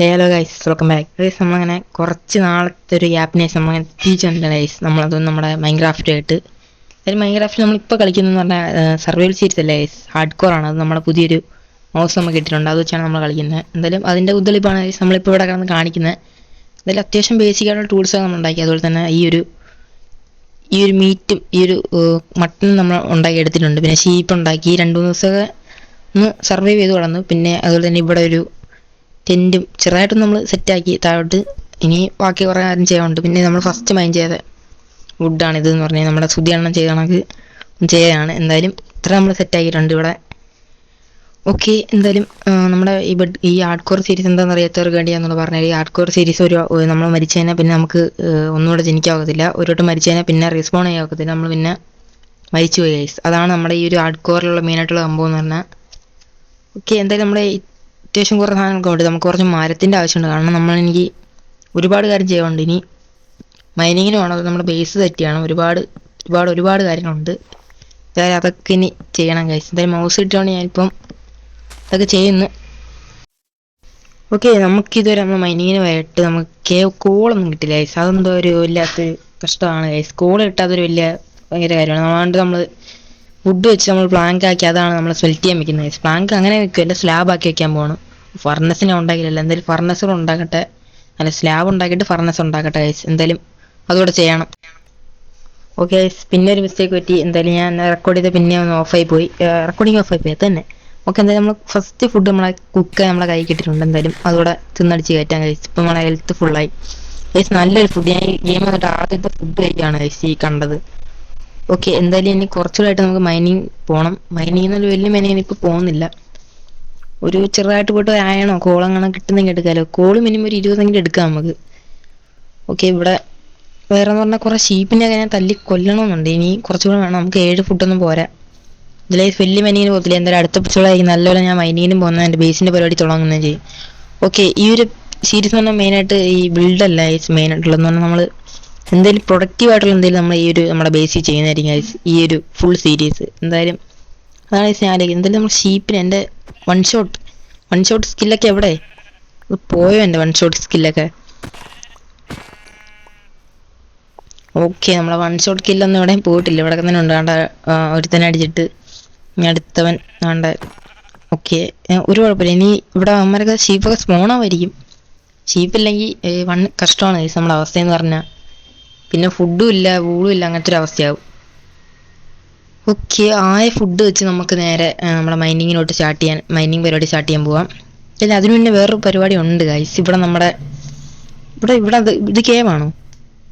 Hello guys, welcome back guys. നമ്മളങ്ങനെ കുറച്ച് നാളത്തെ ഒരു ഗ്യാപ്പിനെ ശേഷം നമ്മളങ്ങനെ തിരിച്ചുണ്ട് ഗൈസ്. നമ്മളതും നമ്മുടെ മൈൻക്രാഫ്റ്റുമായിട്ട്. അതായത് മൈൻക്രാഫ്റ്റ് നമ്മളിപ്പോൾ കളിക്കുന്നതെന്ന് പറഞ്ഞാൽ സർവൈവൽ സീരീസ് അല്ലേ ഗൈസ്, ഹാർഡ് കോർ ആണ്. അത് നമ്മുടെ പുതിയൊരു മൗസ് നമുക്ക് കിട്ടിയിട്ടുണ്ട്, അത് വെച്ചാണ് നമ്മൾ കളിക്കുന്നത്. എന്തായാലും അതിൻ്റെ ഉദ്ദേശിപ്പാണ് ഗൈസ് നമ്മളിപ്പോൾ ഇവിടെ കിടന്ന് കാണിക്കുന്നത്. എന്തായാലും അത്യാവശ്യം ബേസിക്കായിട്ടുള്ള ടൂൾസൊക്കെ നമ്മൾ ഉണ്ടാക്കി. അതുപോലെ തന്നെ ഈ ഒരു മീറ്റും ഈ ഒരു മട്ടനും നമ്മൾ ഉണ്ടാക്കി എടുത്തിട്ടുണ്ട്. പിന്നെ ഷീപ്പ് ഉണ്ടാക്കി 2-3 ദിവസമൊക്കെ ഒന്ന് സർവൈവ് ചെയ്ത് കിടന്നു. പിന്നെ അതുപോലെ തന്നെ ഇവിടെ ഒരു ടെൻറ്റും ചെറുതായിട്ടും നമ്മൾ സെറ്റാക്കി താഴോട്ട്. ഇനി ബാക്കി കുറേ കാര്യം ചെയ്യാനുണ്ട്. പിന്നെ നമ്മൾ ഫസ്റ്റ് മൈൻഡ് ചെയ്ത വുഡാണ് ഇതെന്ന് പറഞ്ഞാൽ നമ്മുടെ സുതിയെണ്ണം ചെയ്ത കണക്ക് ചെയ്തതാണ്. എന്തായാലും ഇത്ര നമ്മൾ സെറ്റാക്കിയിട്ടുണ്ട് ഇവിടെ. ഓക്കെ, എന്തായാലും നമ്മുടെ ഈ ഹാർഡ് കോർ സീരീസ് എന്താണെന്ന് അറിയാത്തവർക്ക് വേണ്ടിയാണെന്നുള്ള പറഞ്ഞാൽ, ഈ ഹാർഡ് കോർ സീരീസ് നമ്മൾ മരിച്ചു കഴിഞ്ഞാൽ പിന്നെ നമുക്ക് ഒന്നുകൂടെ ജനിക്കാവത്തില്ല. ഒരു വട്ടം മരിച്ചു കഴിഞ്ഞാൽ പിന്നെ റീസ്പോൺ ചെയ്യാവത്തില്ല. നമ്മൾ പിന്നെ മരിച്ചു പോയി ഗൈസ്. അതാണ് നമ്മുടെ ഈ ഒരു ഹാർഡ് കോറിലുള്ള മെയിനായിട്ടുള്ള സംഭവം എന്ന് പറഞ്ഞാൽ. ഓക്കെ, എന്തായാലും നമ്മുടെ അത്യാവശ്യം കുറേ സാധനങ്ങളൊക്കെ ഉണ്ട്. നമുക്ക് കുറച്ച് മരത്തിൻ്റെ ആവശ്യമുണ്ട്. കാരണം എനിക്ക് ഒരുപാട് കാര്യം ചെയ്യാനുണ്ട്. ഇനി മൈനിങ്ങിന് വേണം, നമ്മുടെ ബേസ് സെറ്റ് ചെയ്യണം. ഒരുപാട് കാര്യങ്ങളുണ്ട്. എന്തായാലും അതൊക്കെ ഇനി ചെയ്യണം ഗൈസ്. എന്തായാലും മൗസ് ഇട്ടുകൊണ്ട് ഞാനിപ്പം അതൊക്കെ ചെയ്യുന്നു. ഓക്കെ, നമുക്കിതുവരെ നമ്മൾ മൈനിങ്ങിന് പോയിട്ട് നമുക്ക് കോളൊന്നും കിട്ടില്ല ഗൈസ്. അതെന്തോ ഒരു വല്ലാത്തൊരു കഷ്ടമാണ് ഗൈസ്. കോൾ കിട്ടാത്തൊരു ഭയങ്കര കാര്യമാണ്. അതുകൊണ്ട് നമ്മൾ വുഡ് വെച്ച് നമ്മൾ പ്ലാങ്ക് ആക്കി അതാണ് നമ്മൾ സ്മെൽറ്റ് ചെയ്യാൻ വെക്കുന്നത് ഗൈസ്. പ്ലാങ്ക് അങ്ങനെ വെക്കുമല്ല, സ്ലാബ് ആക്കി വെക്കാൻ പോകണം. ഫർണസിനെ ഉണ്ടാക്കിയില്ല. എന്തായാലും ഫർണസുകൾ ഉണ്ടാക്കട്ടെ, അല്ല സ്ലാബ് ഉണ്ടാക്കിയിട്ട് ഫർണസ് ഉണ്ടാക്കട്ടെ ഗൈസ്. എന്തായാലും അതുകൂടെ ചെയ്യണം. ഓക്കെ ഗൈസ്, പിന്നെ ഒരു മിസ്റ്റേക്ക് പറ്റി. എന്തായാലും ഞാൻ റെക്കോർഡ് ചെയ്ത് പിന്നെ ഒന്ന് ഓഫായി പോയി, റെക്കോർഡിങ് ഓഫായി പോയി തന്നെ. ഓക്കെ, എന്തായാലും നമ്മൾ ഫസ്റ്റ് ഫുഡ് നമ്മളെ കുക്ക് നമ്മളെ കൈ കിട്ടിയിട്ടുണ്ട്. എന്തായാലും അതുകൂടെ തിന്നടിച്ച് കയറ്റാൻ ഗൈസ്. ഇപ്പം നമ്മളെ ഹെൽത്ത് ഫുള്ളായി ഗൈസ്. നല്ലൊരു ഫുഡ്. ഞാൻ ഈ ഗെയിം വന്നിട്ട് ആദ്യത്തെ ഫുഡ് കഴിക്കുകയാണ് ഗൈസ് ഈ കണ്ടത്. ഓക്കെ, എന്തായാലും ഇനി കുറച്ചുകൂടായിട്ട് നമുക്ക് മൈനിങ് പോകണം. മൈനിങ് എന്നൊരു വലിയ മൈനിങ്ങിന് ഇപ്പോൾ പോകുന്നില്ല. ഒരു ചെറുതായിട്ട് പോയിട്ട് ആയണോ കോളങ്ങനെ കിട്ടുന്നെങ്കിൽ എടുക്കാമല്ലോ. കോള് മിനിമം ഒരു 20 എടുക്കാം നമുക്ക്. ഓക്കെ, ഇവിടെ വേറെ എന്ന് പറഞ്ഞാൽ കുറേ ഷീപ്പിനെ ഒക്കെ ഞാൻ തല്ലി കൊല്ലണമെന്നുണ്ട്. ഇനി കുറച്ചുകൂടെ വേണം. നമുക്ക് 7 ഫുഡൊന്നും പോരാ. ഇതിലെ വലിയ മൈനിങ്ങിന് പോകത്തില്ല. എന്തായാലും അടുത്ത പിടിച്ചോളായിരിക്കും നല്ലപോലെ ഞാൻ മൈനിങ്ങിനും പോകുന്നത്, എൻ്റെ ബേസിൻ്റെ പരിപാടി തുടങ്ങുന്നതും ചെയ്യും. ഓക്കെ, ഈ ഒരു സീരീസ് എന്ന് പറഞ്ഞാൽ മെയിനായിട്ട് ഈ ബിൽഡല്ല മെയിനായിട്ടുള്ളതെന്ന് പറഞ്ഞാൽ നമ്മൾ എന്തെങ്കിലും പ്രൊഡക്റ്റീവായിട്ടുള്ള എന്തെങ്കിലും നമ്മൾ ഈ ഒരു നമ്മുടെ ബേസിൽ ചെയ്യുന്നതായിരിക്കും ഈ ഒരു ഫുൾ സീരീസ്. എന്തായാലും അതാണ് ഞാൻ ആലോചിക്കുന്നത്. എന്തായാലും നമ്മൾ ഷീപ്പിന് എൻ്റെ വൺ ഷോട്ട് സ്കില്ലൊക്കെ എവിടെ പോയോ, എൻ്റെ വൺ ഷോട്ട് സ്കില്ലൊക്കെ? ഓക്കെ, നമ്മളെ വൺ ഷോട്ട് സ്കില്ലൊന്നും എവിടെയും പോയിട്ടില്ല. ഇവിടെ തന്നെ ഉണ്ട്. വേണ്ട, ഒരുത്തനെ അടിച്ചിട്ട് ഇനി അടുത്തവൻ വേണ്ട. ഓക്കെ, ഒരു കുഴപ്പമില്ല. ഇനി ഇവിടെ അമ്മരൊക്കെ ഷീപ്പൊക്കെ സ്പോണാവായിരിക്കും. ഷീപ്പില്ലെങ്കിൽ കഷ്ടമാണ് ഗൈസ് നമ്മുടെ അവസ്ഥയെന്ന് പറഞ്ഞാൽ. പിന്നെ ഫുഡും ഇല്ല, വൂളും ഇല്ല, അങ്ങനത്തെ ഒരു അവസ്ഥയാവും. ഓക്കെ, ആയ ഫുഡ് വെച്ച് നമുക്ക് നേരെ നമ്മുടെ മൈനിങ് പരിപാടി സ്റ്റാർട്ട് ചെയ്യാൻ പോവാം. അല്ല, അതിന് മുന്നേ വേറൊരു പരിപാടി ഉണ്ട് ഗൈസ്. ഇവിടെ ഇത് കേവാണോ?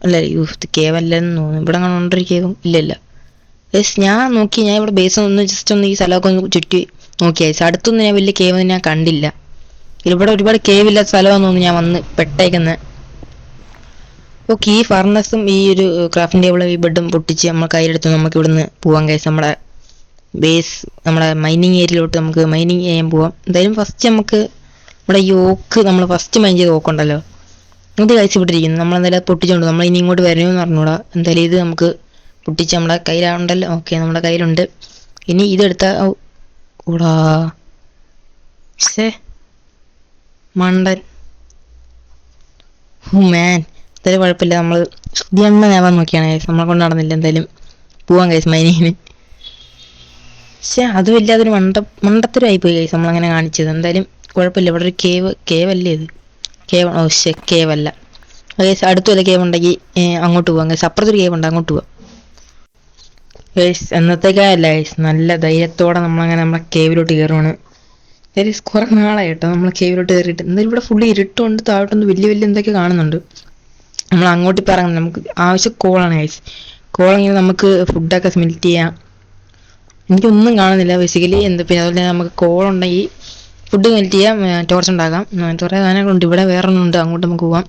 അല്ല, ഇത് കേവല്ലെന്ന് തോന്നുന്നു. ഇവിടെ അങ്ങനെ ഉണ്ടൊരു കേവും ഇല്ലല്ല ഗൈസ്. ഞാൻ ഇവിടെ ബേസ് ജസ്റ്റ് ഒന്ന് ഈ സ്ഥലമൊക്കെ ഒന്ന് ചുറ്റി നോക്കി ഗൈസ്. അടുത്തൊന്നും ഞാൻ വലിയ കേവ് ഞാൻ കണ്ടില്ല. ഇവിടെ ഒരുപാട് കേവില്ലാത്ത സ്ഥലമാണെന്ന് തോന്നുന്നു ഞാൻ വന്ന് പെട്ടേക്കുന്നത്. ഓക്കെ, ഈ ഫർണസും ഈ ഒരു ക്രാഫ്റ്റിംഗ് ടേബിളും ഈ ബെഡും പൊട്ടിച്ച് നമ്മൾ കയ്യിലെടുത്ത് നമുക്ക് ഇവിടുന്ന് പോവാം ഗൈസ്. നമ്മുടെ മൈനിങ് ഏരിയയിലോട്ട് നമുക്ക് മൈനിങ് ചെയ്യാൻ പോവാം. എന്തായാലും ഫസ്റ്റ് നമുക്ക് നമ്മുടെ ഈ ഓക്ക് നമ്മൾ ഫസ്റ്റ് മൈൻ ചെയ്ത് ഓക്കുണ്ടല്ലോ, ഇത് കഴിച്ച് വിട്ടിരിക്കുന്നു. നമ്മളെന്തായാലും പൊട്ടിച്ചുകൊണ്ട് നമ്മൾ ഇനി ഇങ്ങോട്ട് വരണമെന്ന് പറഞ്ഞൂടാ. എന്തായാലും ഇത് നമുക്ക് പൊട്ടിച്ച് നമ്മുടെ കയ്യിലുണ്ടല്ലോ. ഓക്കെ, നമ്മുടെ കയ്യിലുണ്ട്. ഇനി ഇതെടുത്താൽ ഓടാ മണ്ടൻ മാൻ. എന്തായാലും കുഴപ്പമില്ല, നമ്മൾ ശുദ്ധിയെണ്ണ നേവാൻ നോക്കിയാണ് ഗൈസ്. നമ്മളെ കൊണ്ട് നടന്നില്ല. എന്തായാലും പോവാം ഗൈസ് മൈനിങ്ങിന്. അത് വലിയ മണ്ടത്തരമായി പോയി ഗൈസ് നമ്മളങ്ങനെ കാണിച്ചത്. എന്തായാലും കുഴപ്പമില്ല. ഇവിടെ ഒരു കേവ് അല്ലേ ഇത്? കേവ് അല്ല ഗൈസ്. അടുത്ത് വല്ല കേവ് ഉണ്ടെങ്കിൽ അങ്ങോട്ട് പോവാം ഗൈസ്. അപ്പുറത്തൊരു കേവ് ഉണ്ട്, അങ്ങോട്ട് പോവാം ഗൈസ്. എന്നത്തേക്കല്ല ഗൈസ്, നല്ല ധൈര്യത്തോടെ നമ്മളങ്ങനെ നമ്മുടെ കേവിലോട്ട് കയറുവാണ്. കുറെ നാളായി കേട്ടോ നമ്മൾ കേവിലോട്ട് കയറിയിട്ട്. എന്തായാലും ഇവിടെ ഫുള്ള് ഇരുട്ടുണ്ട്. താഴോട്ടൊന്ന് വലിയ എന്തൊക്കെ കാണുന്നുണ്ട്. നമ്മൾ അങ്ങോട്ട് ഇറങ്ങും. നമുക്ക് ആവശ്യം കോളാണ് ഗൈസ്. കോളെങ്കിൽ നമുക്ക് ഫുഡൊക്കെ സ്മെൽറ്റ് ചെയ്യാം. എനിക്കൊന്നും കാണുന്നില്ല ബേസിക്കലി. പിന്നെ അതുപോലെ നമുക്ക് കോളുണ്ടെങ്കിൽ ഫുഡ് മെൽറ്റ് ചെയ്യാം, ടോർച്ച് ഉണ്ടാക്കാം. കുറേ സാധനങ്ങളുണ്ട്. ഇവിടെ വേറെ ഒന്നുണ്ട്, അങ്ങോട്ട് നമുക്ക് പോവാം.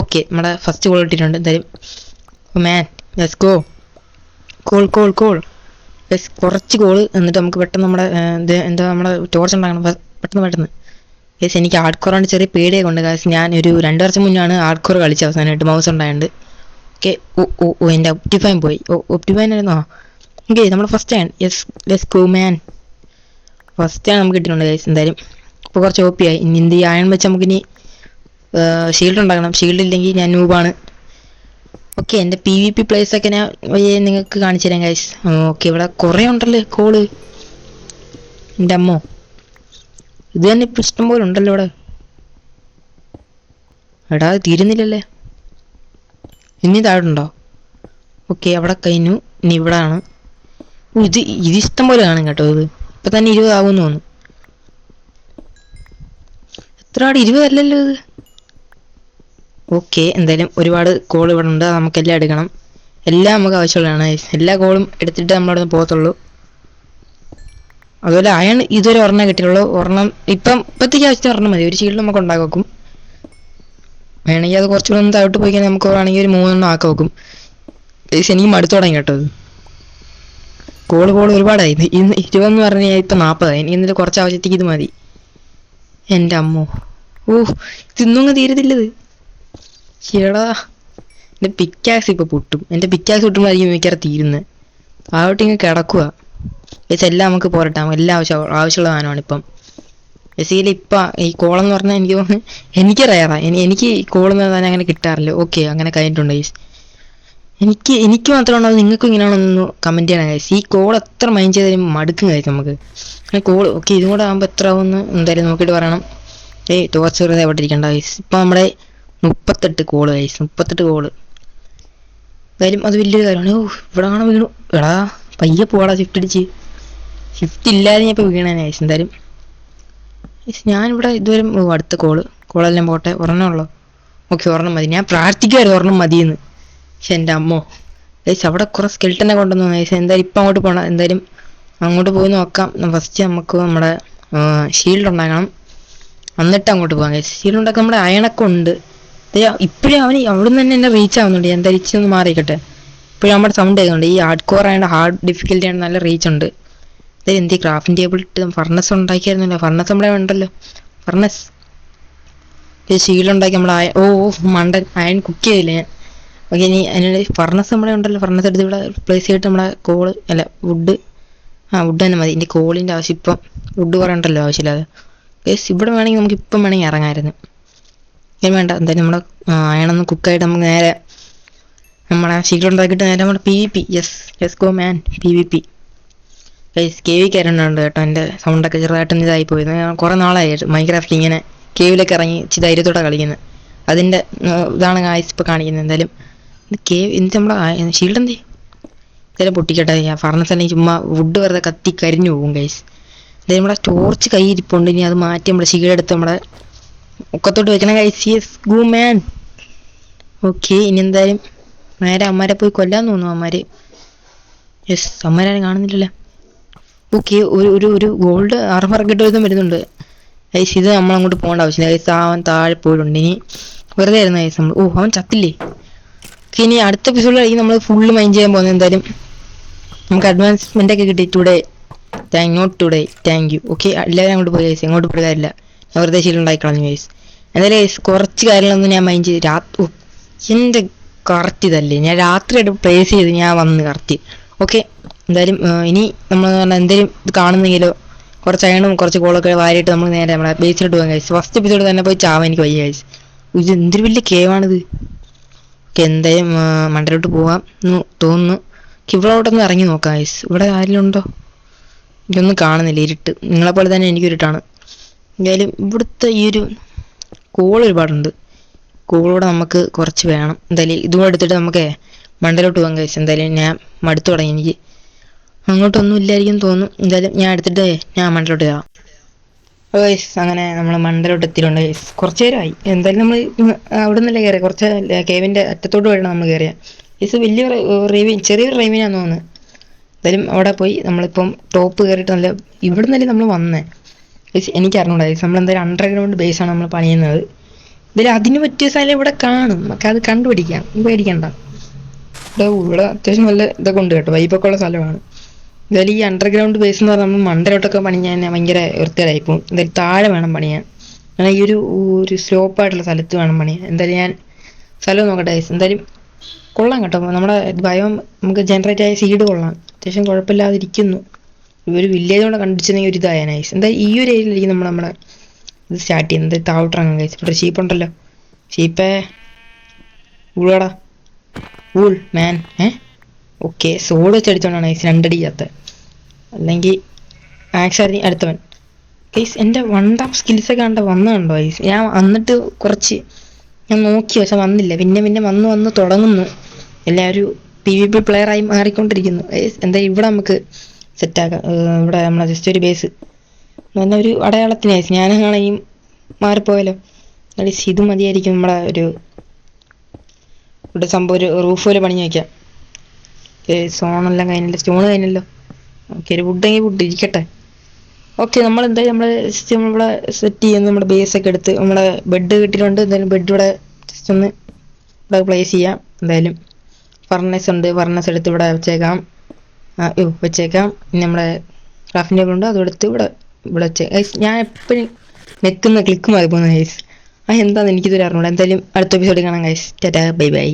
ഓക്കെ, നമ്മുടെ ഫസ്റ്റ് കോൾ ഇട്ടിട്ടുണ്ട്. എന്തായാലും മാൻ ലെറ്റ്സ് ഗോ. കോൾ കുറച്ച് കോള്. എന്നിട്ട് നമുക്ക് പെട്ടെന്ന് നമ്മുടെ ടോർച്ച് ഉണ്ടാക്കണം പെട്ടെന്ന്. യെസ്, എനിക്ക് ഹാർഡ് കോർ കൊണ്ട് ചെറിയ പേടിയൊക്കെ ഉണ്ട് ഗൈസ്. ഞാൻ ഒരു 2 വർഷം മുന്നാണ് ഹാർഡ് കോർ കളിച്ചത് അവസാനമായിട്ട്, മൗസ് ഉണ്ടായത്. ഓക്കെ, എൻ്റെ ഒപ്റ്റിഫൈൻ പോയി. ഒപ്റ്റിഫൈൻ ആയിരുന്നോ? ഓക്കെ, നമ്മൾ ഫസ്റ്റ് ആണ്. Yes, let's go man. First ആണ് നമുക്ക് കിട്ടിയിട്ടുണ്ട് ഗൈസ്. എന്തായാലും ഇപ്പോൾ കുറച്ച് OP ആയി. ഇനി എന്ത് അയൺ വെച്ച് നമുക്കിനി ഷീൽഡ് ഉണ്ടാക്കണം. ഷീൽഡ് ഇല്ലെങ്കിൽ ഞാൻ നൂബാണ്. ഓക്കെ, എൻ്റെ PvP പ്ലേസ് ഒക്കെ ഞാൻ നിങ്ങൾക്ക് കാണിച്ചു തരാം ഗൈസ്. ഓക്കെ, ഇവിടെ കുറേ ഉണ്ടല്ലേ കോള്. എൻ്റെ അമ്മോ, ഇത് തന്നെ ഇപ്പം ഇഷ്ടം പോലെ ഉണ്ടല്ലോ ഇവിടെ. എടാ തീരുന്നില്ലല്ലേ. ഇനി താഴുണ്ടോ? ഓക്കെ, അവിടെ കഴിഞ്ഞു. ഇനി ഇവിടെ ആണ്. ഇത് ഇഷ്ടം പോലെ കാണും കേട്ടോ. ഇത് ഇപ്പം തന്നെ 20 ആവുമെന്ന് തോന്നുന്നു. എത്ര 20 അല്ലല്ലോ ഇത്. ഓക്കെ, എന്തായാലും ഒരുപാട് കോൾ ഇവിടെ ഉണ്ട്. നമുക്കെല്ലാം എടുക്കണം. എല്ലാം നമുക്ക് ആവശ്യമുള്ളതാണ്. എല്ലാ കോളും എടുത്തിട്ട് നമ്മളവിടെ നിന്ന് പോകത്തുള്ളൂ. അതുപോലെ അയൺ ഇതൊരു ഒരെണ്ണം കിട്ടിയുള്ളൂ. ഒരെണ്ണം ഇപ്പത്തേക്ക് ആവശ്യത്തിന് ഒരെണ്ണം മതി. ഒരു ഷീൽഡ് നമുക്ക് ഉണ്ടാക്കി വെക്കും. വേണമെങ്കിൽ അത് കുറച്ചുകൂടെ ഒന്ന് താഴോട്ട് പോയി കഴിഞ്ഞാൽ നമുക്ക് വേണമെങ്കിൽ ഒരു 3 ആക്കി വെക്കും. എനിക്ക് മടുത്തു തുടങ്ങി കേട്ടോ. കോള് ഒരുപാടായി. ഇന്ന് 20 എന്ന് പറഞ്ഞു കഴിഞ്ഞാൽ ഇപ്പം 40 ആയി. ഇന്നിട്ട് കുറച്ച് ആവശ്യത്തേക്ക് ഇത് മതി. എൻ്റെ അമ്മോ, ഇതൊന്നും തീരത്തില്ലത്. ചേടാ, എൻ്റെ പിക്കാക്സ് ഇപ്പം പൊട്ടും. എൻ്റെ പിക്കാക്സ് പൊട്ടുമ്പോഴായിരിക്കും മിക്കവാറും തീരുന്നത്. താഴോട്ട് ഇങ്ങനെ കിടക്കുക. എല്ലാം നമുക്ക് പോരട്ടെ. എല്ലാം ആവശ്യമുള്ള സാധനമാണ് ഇപ്പം. ബേസിക്കലി ഇപ്പം ഈ കോളെന്ന് പറഞ്ഞാൽ എനിക്ക് തോന്നുന്നു എനിക്കറിയാറാ. എനിക്ക് ഈ കോളെന്ന് പറഞ്ഞാൽ അങ്ങനെ കിട്ടാറില്ല. ഓക്കെ, അങ്ങനെ കഴിഞ്ഞിട്ടുണ്ട് ഗൈസ്. എനിക്ക് മാത്രമാണോ നിങ്ങൾക്കും ഇങ്ങനെയാണെന്ന് കമൻറ്റ് ചെയ്യണം ഗൈസ്. ഈ കോൾ എത്ര മൈൻഡ് ചെയ്താലും മടുക്കും ഗൈസ് നമുക്ക്. കോൾ ഓക്കെ, ഇതും കൂടെ ആകുമ്പോൾ എത്ര ആവുമെന്ന് എന്തായാലും നോക്കിയിട്ട് പറയണം. ടോർച്ച് വെറുതെ എവിടെ ഇരിക്കണ്ട ഗൈസ്. ഇപ്പം നമ്മുടെ 38 കോള് ഗൈസ്. 38 കോള്. എന്തായാലും അത് വലിയൊരു കാര്യമാണ്. ഇവിടെ കാണാൻ വീണു. എടാ പയ്യെ പോടാ. ഷിഫ്റ്റ് അടിച്ച്. ഷിഫ്റ്റ് ഇല്ലാതെ ഞാൻ ഇപ്പോൾ വീണേനെ ഗൈസ്. എന്തായാലും ഞാനിവിടെ ഇതുവരെ അടുത്ത കോളെല്ലാം പോട്ടെ. ഒരെണ്ണം ഉള്ളോ? ഓക്കെ, ഒരെണ്ണം മതി. ഞാൻ പ്രാർത്ഥിക്കുമായിരുന്നു ഒരെണ്ണം മതിയെന്ന്. പക്ഷെ എൻ്റെ അമ്മോ ഗൈസ്, അവിടെ കുറേ സ്കെൽട്ടനെ കൊണ്ടുവന്നു ഗൈസ്. എന്തായാലും ഇപ്പം അങ്ങോട്ട് പോകണം. എന്തായാലും അങ്ങോട്ട് പോയി നോക്കാം. ഫസ്റ്റ് നമുക്ക് നമ്മുടെ ഷീൽഡ് ഉണ്ടാക്കണം. എന്നിട്ട് അങ്ങോട്ട് പോകാം ഗൈസ്. ഷീൽഡ് ഉണ്ടാക്കാൻ നമ്മുടെ അയണൊക്കെ ഉണ്ട്. ഇപ്പോഴും അവന് അവിടെ നിന്ന് തന്നെ എന്നെ റീച്ച് ആവുന്നുണ്ട്. ഞാൻ ധരിച്ചൊന്ന് മാറിയിക്കട്ടെ. ഇപ്പോഴും നമ്മുടെ സൗണ്ട് ആയതുകൊണ്ട് ഈ ഹാർഡ് കോർ ആയതുകൊണ്ട് ഹാർഡ് ഡിഫിക്കൽറ്റി ആണ്. നല്ല റീച്ച് ഉണ്ട്. അതായത് എന്ത് ക്രാഫ്റ്റിംഗ് ടേബിൾ ഇട്ട് ഫർണസ് ഉണ്ടാക്കിയായിരുന്നല്ലോ. ഫർണസ് നമ്മുടെ ഉണ്ടല്ലോ. ഫർണസ് ഷീൽഡ് ഉണ്ടാക്കി നമ്മൾ മണ്ടൻ അയൺ കുക്ക് ചെയ്തില്ല ഞാൻ. ഓക്കെ, ഇനി അതിനുള്ള ഫർണസ് നമ്മുടെ ഉണ്ടല്ലോ. ഫർണസ് എടുത്ത് ഇവിടെ പ്ലേസ് ചെയ്തിട്ട് നമ്മുടെ വുഡ് വുഡ് തന്നെ മതി. ഇതിൻ്റെ കോളിൻ്റെ ആവശ്യം ഇപ്പം വുഡ് കുറേ ഉണ്ടല്ലോ ആവശ്യമില്ലാതെ. ഗൈസ് ഇവിടെ വേണമെങ്കിൽ നമുക്ക് ഇപ്പം വേണമെങ്കിൽ ഇറങ്ങാമായിരുന്നു. ഇനി വേണ്ട. എന്തായാലും നമ്മുടെ അയണൊന്ന് കുക്കായിട്ട് നമുക്ക് നേരെ നമ്മളെ ഷീൽഡ് ഉണ്ടാക്കിയിട്ട് നേരെ നമ്മുടെ PvP. Yes go man. PvP guys. കേവി കയറേണ്ടതുണ്ട് കേട്ടോ. എൻ്റെ സൗണ്ടൊക്കെ ചെറുതായിട്ടൊന്ന് ഇതായി പോയത്. കുറേ നാളായിട്ട് മൈൻക്രാഫ്റ്റ് ഇങ്ങനെ കേവിലൊക്കെ ഇറങ്ങി ധൈര്യത്തോടെ കളിക്കുന്നത്. അതിൻ്റെ ഇതാണ് ഗൈസ് ഇപ്പോൾ കാണിക്കുന്നത്. എന്തായാലും എന്നിട്ട് നമ്മുടെ ഷീൽഡ് എന്തേ എന്തായാലും പൊട്ടിക്കട്ടെ. ഫർണസ് അല്ലെങ്കിൽ ചുമ്മാ വുഡ് വെറുതെ കത്തി കരിഞ്ഞു പോകും ഗൈസ്. എന്തായാലും നമ്മുടെ ടോർച്ച് കൈ ഇരിപ്പുണ്ട്. ഇനി അത് മാറ്റി നമ്മുടെ ഷീൽഡ് എടുത്ത് നമ്മുടെ ഒക്കത്തോട്ട് വെക്കണം ഗൈസ്. യെസ് ഗോ മാൻ. ഓക്കെ, ഇനി എന്തായാലും നേരെ അമ്മമാരെ പോയി കൊല്ലാൻ തോന്നുന്നു. അമ്മമാര് അമ്മമാരും കാണുന്നില്ലല്ലോ. ഓക്കെ, ഒരു ഗോൾഡ് ആർമറൊക്കെ ഇട്ട് വരുന്നുണ്ട് ഗൈസ്. ഇത് നമ്മളങ്ങോട്ട് പോകേണ്ട ആവശ്യമില്ല ഗൈസ്. അവൻ താഴെ പോയിട്ടുണ്ട്. ഇനി വെറുതെ ആയിരുന്നു ഗൈസ് നമ്മൾ. അവൻ ചത്തില്ലേ. ഓക്കെ, ഇനി അടുത്ത എപ്പിസോഡിലായിരിക്കും നമ്മൾ ഫുള്ള് മൈൻഡ് ചെയ്യാൻ പോകുന്നത്. എന്തായാലും നമുക്ക് അഡ്വാൻസ്മെൻ്റ് ഒക്കെ കിട്ടി. Note today thank you. Okay, എല്ലാവരും അങ്ങോട്ട് പോയി ഗൈസ്. എങ്ങോട്ട് പോയി കാര്യമില്ല. ഞാൻ വെറുതെ ശീലമുണ്ടായിക്കളഞ്ഞു ഗൈസ്. എന്തായാലും ഗൈസ് കുറച്ച് കാര്യങ്ങളൊന്നും ഞാൻ മൈൻഡ് ചെയ്ത് എൻ്റെ കറക്റ്റ് ഇതല്ലേ. ഞാൻ രാത്രിയായിട്ട് പ്ലേസ് ചെയ്ത് ഞാൻ വന്ന് കറക്റ്റ്. ഓക്കെ, എന്തായാലും ഇനി നമ്മൾ പറഞ്ഞാൽ എന്തെങ്കിലും ഇത് കാണുന്നെങ്കിലോ കുറച്ച് അയണും കുറച്ച് കോളൊക്കെ വാരിയിട്ട് നമുക്ക് നേരെ നമ്മുടെ ബേസിലോട്ട് പോകാൻ ഗൈസ്. ഫസ്റ്റ് എപ്പിസോഡ് തന്നെ പോയി ചാവാൻ എനിക്ക് വയ്യ ഗൈസ്. ഇത് എന്തൊരു വലിയ കേവാണിത്. ഓക്കെ, എന്തായാലും മണ്ടലോട്ട് പോകാം എന്ന് തോന്നുന്നു. ഇവിടോട്ടൊന്ന് ഇറങ്ങി നോക്കാം ഗൈസ്. ഇവിടെ ആരെങ്കിലും ഉണ്ടോ? ഇതൊന്നും കാണുന്നില്ല. ഇരുട്ട്. നിങ്ങളെപ്പോലെ തന്നെ എനിക്കൊരുട്ടാണ്. എന്തായാലും ഇവിടുത്തെ ഈ ഒരു കോൾ ഒരുപാടുണ്ട്. കോളൂടെ നമുക്ക് കുറച്ച് വേണം. എന്തായാലും ഇതും എടുത്തിട്ട് നമുക്ക് മണ്ടലോട്ട് പോകാം ഗൈസ്. എന്തായാലും ഞാൻ മടുത്തു തുടങ്ങി. എനിക്ക് അങ്ങോട്ടൊന്നും ഇല്ലായിരിക്കും തോന്നുന്നു. എന്തായാലും ഞാൻ എടുത്തിട്ട് ഞാൻ മണ്ടലോട്ട് കയറാം ഗൈസ്. അങ്ങനെ നമ്മൾ മണ്ടലോട്ട് എത്തിയിട്ടുണ്ട് ഗൈസ്. കുറച്ച് നേരമായി. എന്തായാലും നമ്മൾ അവിടെ നിന്നല്ലേ കയറിയ. കുറച്ച് കേവിൻ്റെ അറ്റത്തോട്ട് വേണം നമ്മൾ കയറിയ ഗൈസ്. വലിയ ചെറിയൊരു റൈവിനാന്ന് തോന്നുന്നു. എന്തായാലും അവിടെ പോയി നമ്മളിപ്പം ടോപ്പ് കയറിയിട്ട് നല്ല ഇവിടെ നിന്നല്ലേ നമ്മൾ വന്നേ ഗൈസ്. എനിക്ക് അറിഞ്ഞൂടാ ഗൈസ്. നമ്മളെന്തായാലും അണ്ടർഗ്രൗണ്ട് ബേസാണ് നമ്മൾ പണിയുന്നത്. എന്തായാലും അതിന് പറ്റിയ സ്ഥലം ഇവിടെ കാണും. നമുക്ക് അത് കണ്ടുപിടിക്കാം. പേടിക്കണ്ട. ഇവിടെ അത്യാവശ്യം നല്ല ഇതൊക്കെ ഉണ്ട് കേട്ടോ. വൈപ്പൊക്കെ ഉള്ള സ്ഥലമാണ്. എന്തായാലും ഈ അണ്ടർഗ്രൗണ്ട് ബേസ് എന്ന് പറഞ്ഞാൽ നമ്മൾ മണ്ടലോട്ടൊക്കെ പണിയാൻ ഭയങ്കര വൃത്തിയായിപ്പോവും. എന്തായാലും താഴെ വേണം പണിയാൻ. അങ്ങനെ ഈ ഒരു സ്ലോപ്പായിട്ടുള്ള സ്ഥലത്ത് വേണം പണിയാൻ. എന്തായാലും ഞാൻ സ്ഥലം നോക്കട്ടെ ഗൈസ്. എന്തായാലും കൊള്ളാം കേട്ടോ. നമ്മുടെ ഭയം നമുക്ക് ജനറേറ്റ് ആയ സീഡ് കൊള്ളാം. അത്യാവശ്യം കുഴപ്പമില്ലാതിരിക്കുന്നു. ഒരു വില്ലേജ് കൊണ്ട് കണ്ടിച്ചെങ്കിൽ ഒരു ഇതായ നൈസ്. എന്തായാലും ഈ ഒരു ഏരിയയിലായിരിക്കും നമ്മുടെ ഇത് സ്റ്റാർട്ട് ചെയ്യുന്നത്. താഴോട്ടിറങ്ങാം ഗൈസ്. ഇവിടെ ഷീപ്പ് ഉണ്ടല്ലോ. ചീപ്പേ ഊളടാ ഊൾ മാൻ. ഓക്കെ സോഡ് വെച്ച് അടിച്ചോണ്ടാണ് ഗൈസ് രണ്ടടിക്കകത്ത, അല്ലെങ്കിൽ ആക്ച്വലി അടുത്തവൻ. ഗൈസ് എൻ്റെ വൺ ടാപ്പ് സ്കിൽസൊക്കെ കണ്ട വന്നുണ്ടോ ഗൈസ്? ഞാൻ വന്നിട്ട് കുറച്ച് ഞാൻ നോക്കി പക്ഷെ വന്നില്ല. പിന്നെ പിന്നെ വന്ന് തുടങ്ങുന്നു. എല്ലാവരും PvP പ്ലെയറായി മാറിക്കൊണ്ടിരിക്കുന്നു ഗൈസ്. എന്തായാലും ഇവിടെ നമുക്ക് സെറ്റാക്കാം. ഇവിടെ നമ്മളെ ജസ്റ്റ് ഒരു ബേസ് നല്ല ഒരു അടയാളത്തിന് ഗൈസ്. ഞാനാണെങ്കിൽ മാറിപ്പോയാലോ ഗൈസ്? ഇത് മതിയായിരിക്കും നമ്മളെ ഒരു ഇവിടെ സംഭവം. ഒരു റൂഫ് പോലെ പണിഞ്ഞ് വയ്ക്കാം. സോണെല്ലാം കഴിഞ്ഞല്ലോ, സ്റ്റോൺ കഴിഞ്ഞല്ലോ. ഓക്കെ ഒരു വുഡെങ്കിൽ വുഡ് ഇരിക്കട്ടെ. ഓക്കെ നമ്മൾ എന്തായാലും നമ്മൾ ജസ്റ്റ് നമ്മളിവിടെ സെറ്റ് ചെയ്യുന്നു. നമ്മുടെ ബേസൊക്കെ എടുത്ത് നമ്മളെ ബെഡ് കിട്ടിയിട്ടുണ്ട്. എന്തായാലും ബെഡ് ഇവിടെ ജസ്റ്റ് ഒന്ന് ഇവിടെ പ്ലേസ് ചെയ്യാം. എന്തായാലും ഫർണസ് ഉണ്ട്, ഫർണസ് എടുത്ത് ഇവിടെ വെച്ചേക്കാം. വെച്ചേക്കാം. പിന്നെ നമ്മുടെ ക്രാഫ്റ്റിംഗ് ടേബിൾ ഉണ്ട്, അതെടുത്ത് ഇവിടെ ഇവിടെ വെച്ചേക്കാം. ഞാൻ എപ്പോഴും ക്ലിക്ക് മാറി പോകുന്നു ഗൈസ്. എന്താണെന്ന് എനിക്കിതുവരെ അറിഞ്ഞൂടാ. എന്തായാലും അടുത്ത എപ്പിസോഡ് കാണാം ഗൈസ്. Tata bye bye.